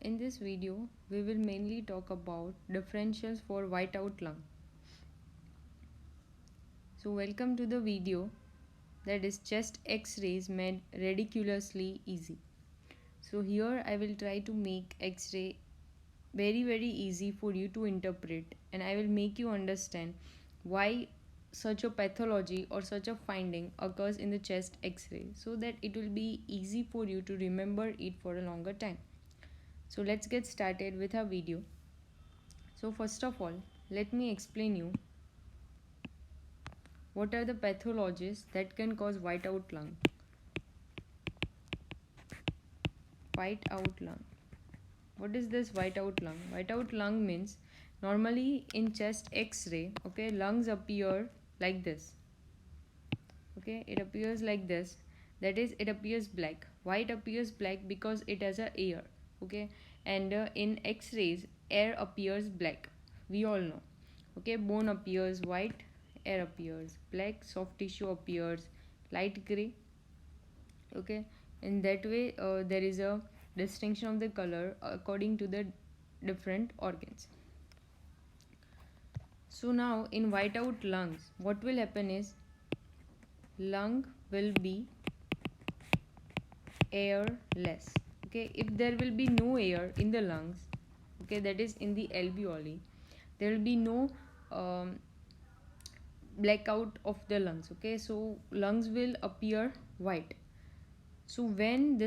In this video, we will mainly talk about differentials for whiteout lung. So welcome to the video that is chest x-rays made ridiculously easy. So here I will try to make x-ray very easy for you to interpret, and I will make you understand why such a pathology or such a finding occurs in the chest x-ray, so that it will be easy for you to remember it for a longer time. So let's get started with our video. So first of all, let me explain you what are the pathologies that can cause whiteout lung. Whiteout lung. What is this whiteout lung? Whiteout lung means normally in chest x-ray, okay, lungs appear like this. Okay, it appears like this. That is, it appears black. Why it appears black? Because it has a air. Okay, and in x-rays, air appears black. We all know. Okay, bone appears white, air appears black, soft tissue appears light gray. Okay, in that way there is a distinction of the color according to the different organs. So now in whiteout lungs, what will happen is lung will be airless. Okay, if there will be no air in the lungs, okay, that is in the alveoli, there will be no blackout of the lungs. Okay, so lungs will appear white. So when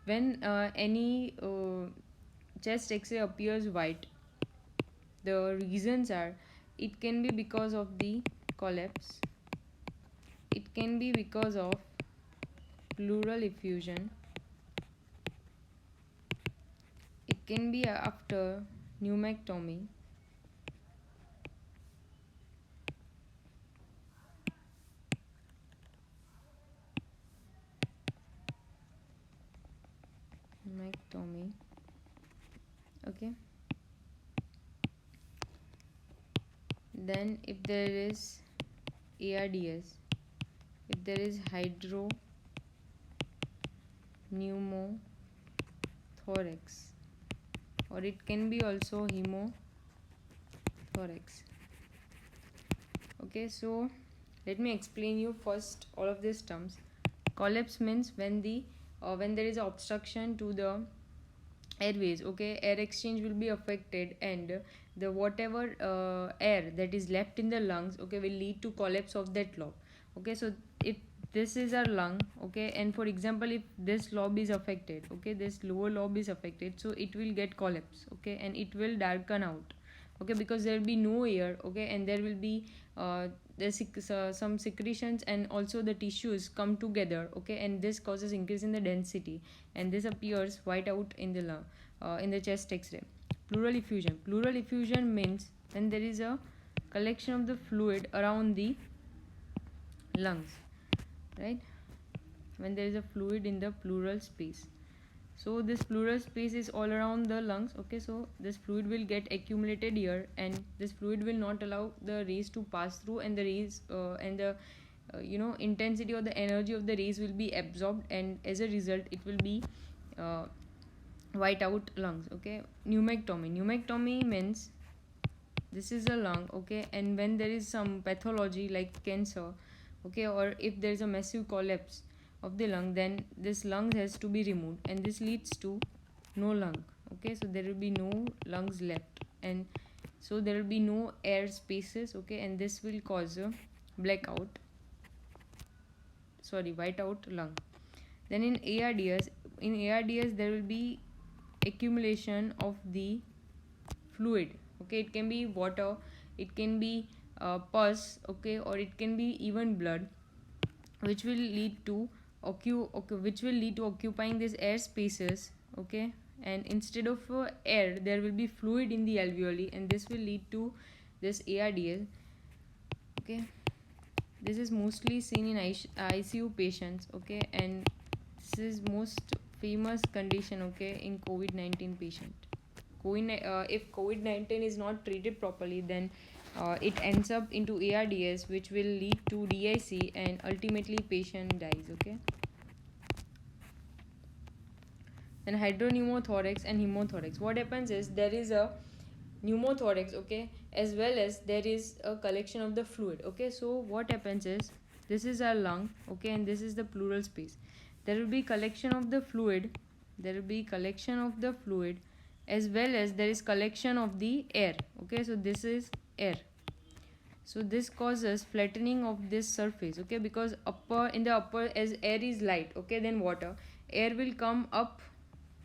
when any chest x-ray appears white, the reasons are, it can be because of the collapse, it can be because of pleural effusion, it can be after pneumectomy, okay. Then if there is ARDS, if there is hydropneumothorax, or it can be also hemothorax. Okay, so let me explain you first all of these terms. Collapse means when there is obstruction to the airways. Okay, air exchange will be affected, and the whatever air that is left in the lungs, okay, will lead to collapse of that lobe. Okay, so if this is our lung, okay, and for example if this lobe is affected, okay, this lower lobe is affected, so it will get collapse. Okay, and it will darken out. Okay, because there will be no air. Okay, and there will be some secretions, and also the tissues come together. Okay, and this causes increase in the density, and this appears white out in the lung, in the chest x-ray. Pleural effusion means when there is a collection of the fluid around the lungs, right? When there is a fluid in the pleural space, so this pleural space is all around the lungs. Okay, so this fluid will get accumulated here, and this fluid will not allow the rays to pass through, and the rays and the intensity or the energy of the rays will be absorbed, and as a result it will be uh, white out lungs. Okay, pneumectomy means this is a lung. Okay, and when there is some pathology like cancer, okay, or if there is a massive collapse of the lung, then this lung has to be removed, and this leads to no lung. Okay, so there will be no lungs left, and so there will be no air spaces. Okay, and this will cause a white out lung. Then in ARDS there will be accumulation of the fluid. Okay, it can be water, it can be pus, okay, or it can be even blood, which will lead to occupying these air spaces. Okay, and instead of air there will be fluid in the alveoli, and this will lead to this ARDS. Okay, this is mostly seen in ICU patients. Okay, and this is most famous condition, okay, in COVID-19 patient. If COVID-19 is not treated properly, then it ends up into ARDS, which will lead to DIC, and ultimately patient dies. Okay, then hydropneumothorax and hemothorax. What happens is there is a pneumothorax, okay, as well as there is a collection of the fluid. Okay, so what happens is this is our lung, okay, and this is the pleural space. There will be collection of the fluid, as well as there is collection of the air. Okay, so this is air. So this causes flattening of this surface, okay, because in the upper, as air is light, okay, then water, air will come up,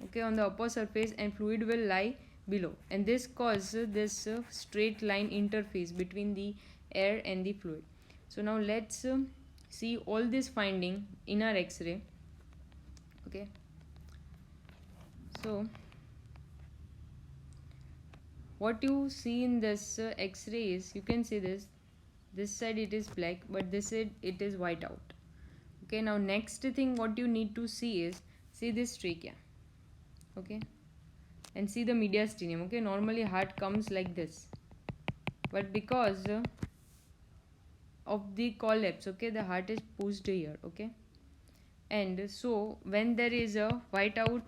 okay, on the upper surface and fluid will lie below, and this causes this straight line interface between the air and the fluid. So now let's see all this finding in our X-ray. Okay, so what you see in this X-ray is, you can see this side it is black, but this side it is white out. Okay, now next thing what you need to see is, see this trachea, okay, and see the mediastinum. Okay, normally heart comes like this, but because of the collapse, okay, the heart is pushed here. Okay, and so when there is a white out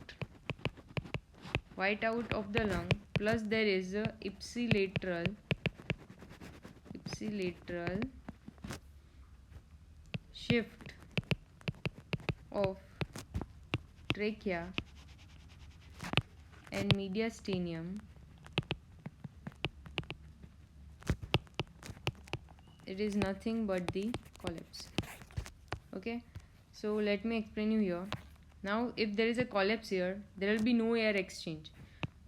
of the lung, plus there is a ipsilateral shift of trachea and mediastinum, it is nothing but the collapse. Okay, so let me explain you here. Now if there is a collapse here, there will be no air exchange.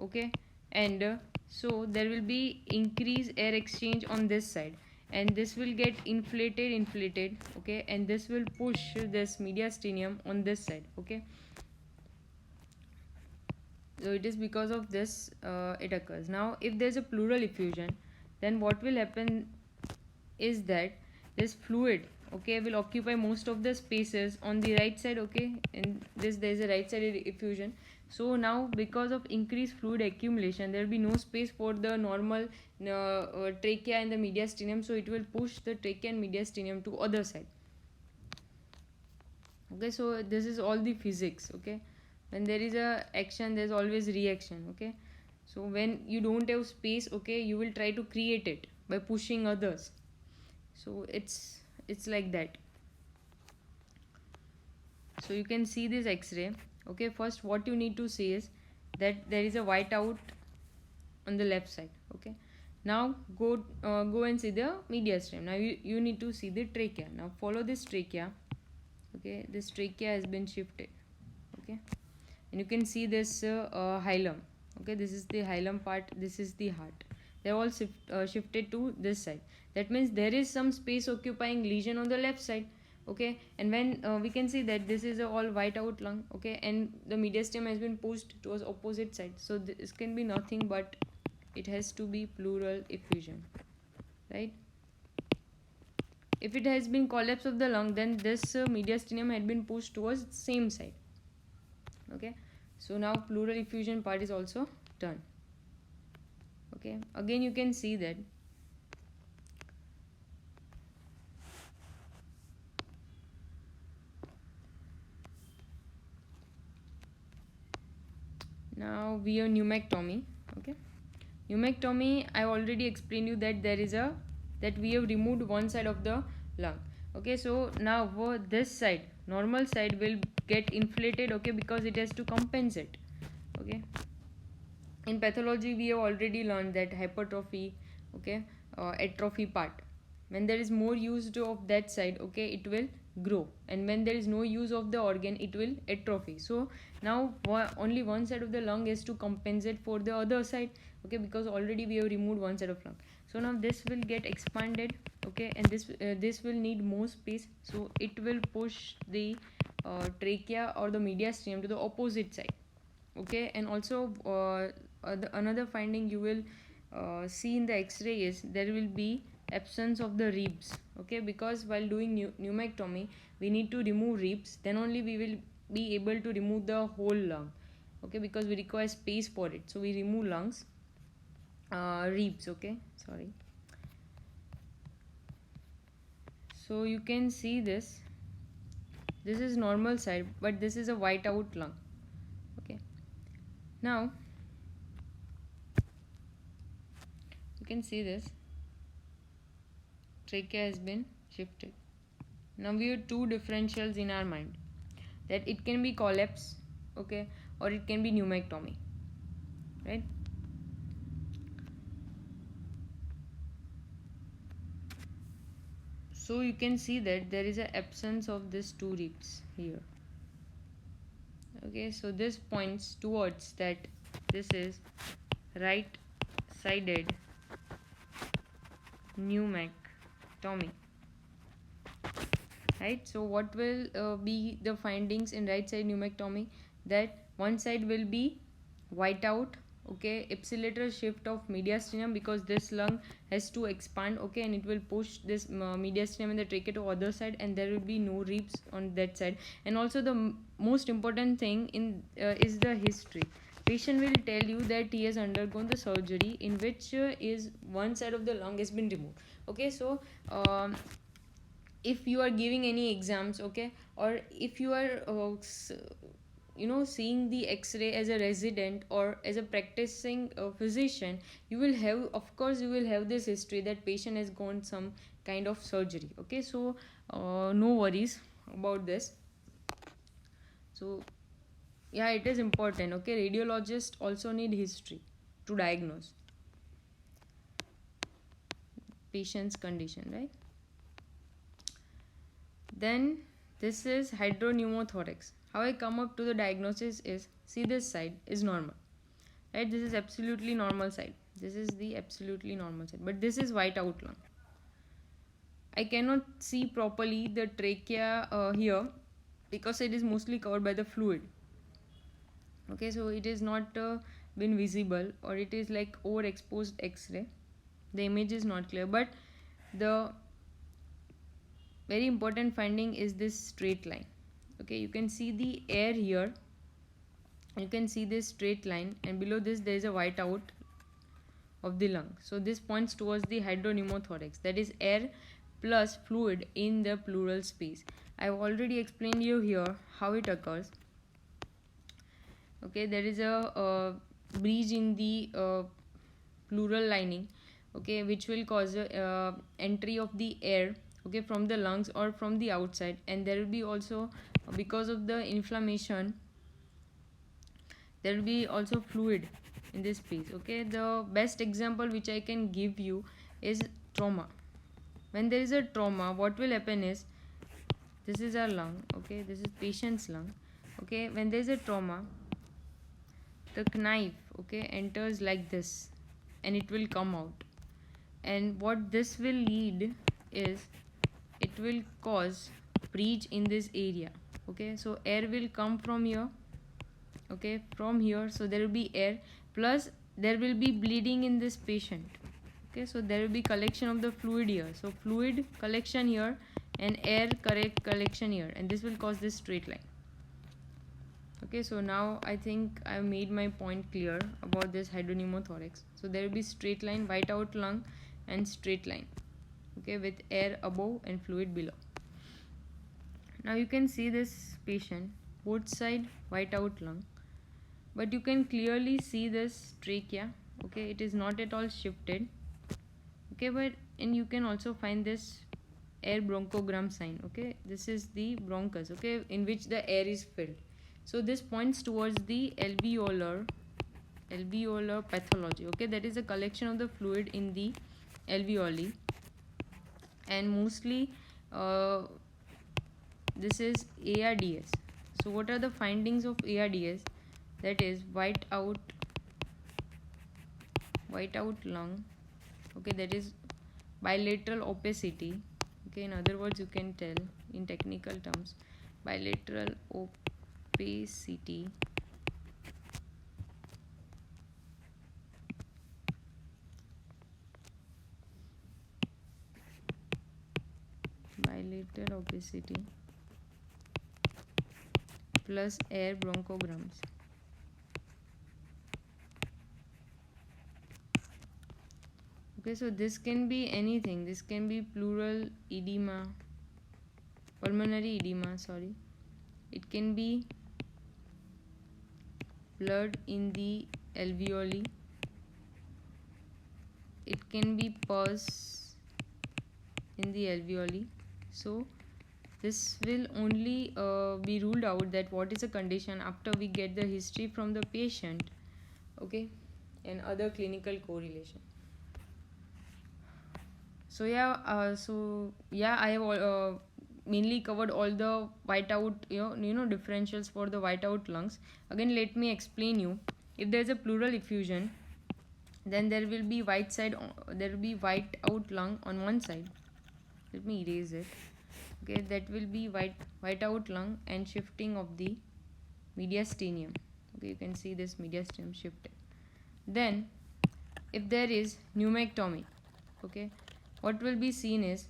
Okay, and so there will be increased air exchange on this side, and this will get inflated, okay, and this will push this mediastinum on this side. Okay, so it is because of this it occurs. Now if there is a pleural effusion, then what will happen is that this fluid, okay, will occupy most of the spaces on the right side. Okay, and there is a right sided effusion. So now because of increased fluid accumulation, there will be no space for the normal trachea and the mediastinum, so it will push the trachea and mediastinum to other side. Okay, so this is all the physics. Okay, when there is a action, there is always reaction. Okay, so when you don't have space, okay, you will try to create it by pushing others. So it's like that. So you can see this X-ray. Okay, first what you need to see is that there is a white out on the left side. Okay, now go and see the mediastinum. Now you need to see the trachea. Now follow this trachea. Okay, this trachea has been shifted. Okay, and you can see this hilum. Okay, this is the hilum part, this is the heart. They're all shifted to this side. That means there is some space occupying lesion on the left side. Okay, and when we can see that this is a all white out lung. Okay, and the mediastinum has been pushed towards opposite side, so this can be nothing but it has to be pleural effusion, right? If it has been collapse of the lung, then this mediastinum had been pushed towards same side. Okay, so now pleural effusion part is also done. Okay, again you can see that now we have pneumectomy. Okay, pneumectomy, I already explained you that that we have removed one side of the lung. Okay, so now this side, normal side, will get inflated. Okay, because it has to compensate. Okay, in pathology we have already learned that hypertrophy, okay, atrophy part, when there is more use of that side, okay, it will grow, and when there is no use of the organ, it will atrophy. So now only one side of the lung is to compensate for the other side. Okay, because already we have removed one side of lung, so now this will get expanded. Okay, and this will need more space, so it will push the trachea or the mediastinum to the opposite side. Okay, and also another finding you will see in the X-ray is there will be absence of the ribs. Okay, because while doing pneumectomy we need to remove ribs, then only we will be able to remove the whole lung. Okay, because we require space for it, so we remove lungs, ribs. Okay, sorry. So you can see this is normal side, but this is a white out lung. Okay, Now you can see this trachea has been shifted. Now we have two differentials in our mind, that it can be collapse, okay, or it can be pneumectomy, right? So you can see that there is an absence of these two ribs here. Okay, so this points towards that this is right sided pneumectomy, right? So what will be the findings in right side pneumectomy? That one side will be white out, okay, ipsilateral shift of mediastinum, because this lung has to expand, okay, and it will push this mediastinum and the trachea to other side, and there will be no ribs on that side. And also the most important thing in is the history. Patient will tell you that he has undergone the surgery in which is one side of the lung has been removed. Okay, so if you are giving any exams, okay, or if you are seeing the x-ray as a resident or as a practicing physician, you will have, of course you will have this history that patient has gone some kind of surgery. Okay, so no worries about this. So yeah, it is important. Okay, radiologists also need history to diagnose patient's condition, right? Then this is hydropneumothorax. How I come up to the diagnosis is, see, this side is normal, right? This is absolutely normal side. This is the absolutely normal side, but this is white out lung. I cannot see properly the trachea here because it is mostly covered by the fluid. Okay, so it is not been visible, or it is like overexposed X-ray. The image is not clear, but the very important finding is this straight line. Okay, you can see the air here, you can see this straight line, and below this there is a white out of the lung. So this points towards the hydropneumothorax, that is air plus fluid in the pleural space. I have already explained you here how it occurs. Okay, there is a breach in the pleural lining, okay, which will cause a entry of the air, okay, from the lungs or from the outside, and there will be also, because of the inflammation, there will be also fluid in this space. Okay, the best example which I can give you is trauma. When there is a trauma, what will happen is, this is our lung, okay, this is patient's lung. Okay, when there is a trauma, the knife, okay, enters like this, and it will come out, and what this will lead is, it will cause breach in this area. Okay, so air will come from here, okay, from here, so there will be air, plus there will be bleeding in this patient. Okay, so there will be collection of the fluid here, so fluid collection here and air correct collection here, and this will cause this straight line. Okay, so now I think I have made my point clear about this hydropneumothorax. So there will be straight line, white out lung, and straight line, okay, with air above and fluid below. Now you can see this patient, both side white out lung, but you can clearly see this trachea. Okay, it is not at all shifted. Okay, but and you can also find this air bronchogram sign. Okay, this is the bronchus, okay, in which the air is filled. So this points towards the alveolar pathology. Okay, that is a collection of the fluid in the alveoli, and mostly this is ARDS. So what are the findings of ARDS? That is white out lung. Okay, that is bilateral opacity. Okay, in other words, you can tell in technical terms, bilateral opacity, plus air bronchograms. Okay, so this can be anything. This can be pulmonary edema, sorry. It can be blood in the alveoli. It can be pus in the alveoli. So this will only be ruled out that what is a condition after we get the history from the patient, okay, and other clinical correlation. So I have mainly covered all the whiteout, differentials for the whiteout lungs. Again, let me explain you. If there is a pleural effusion, then there will be there will be whiteout lung on one side. Let me erase it. Okay, that will be whiteout lung and shifting of the mediastinum. Okay, you can see this mediastinum shifted. Then, if there is pneumectomy, okay, what will be seen is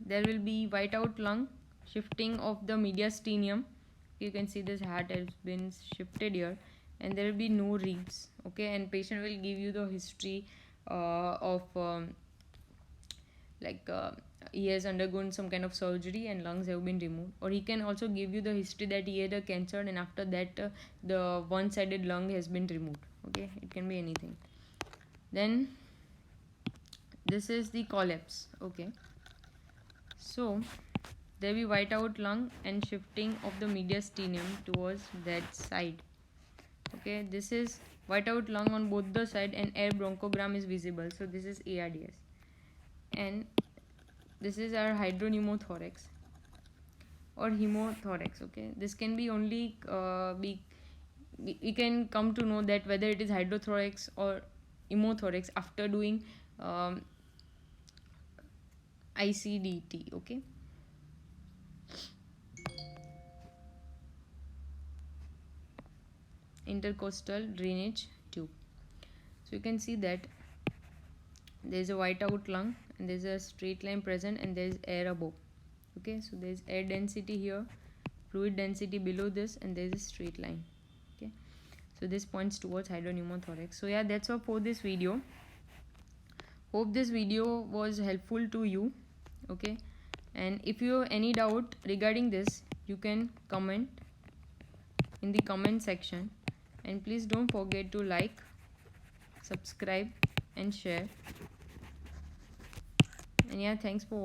there will be whiteout lung, shifting of the mediastinum. You can see this heart has been shifted here, and there will be no ribs. Okay, and patient will give you the history of he has undergone some kind of surgery and lungs have been removed, or he can also give you the history that he had a cancer and after that the one-sided lung has been removed. Okay, it can be anything. Then this is the collapse. Okay, so there will be whiteout lung and shifting of the mediastinum towards that side. Okay, this is whiteout lung on both the side and air bronchogram is visible. So this is ARDS, and this is our hydropneumothorax or hemothorax. Okay, this can be only we can come to know that whether it is hydrothorax or hemothorax after doing ICDT. Okay, intercostal drainage tube. So you can see that there is a whiteout lung and there is a straight line present and there is air above. Okay, so there is air density here, fluid density below this, and there is a straight line. Okay, so this points towards hydropneumothorax. So yeah, that's all for this video. Hope this video was helpful to you. Okay, and if you have any doubt regarding this, you can comment in the comment section, and please don't forget to like, subscribe and share. And yeah, thanks for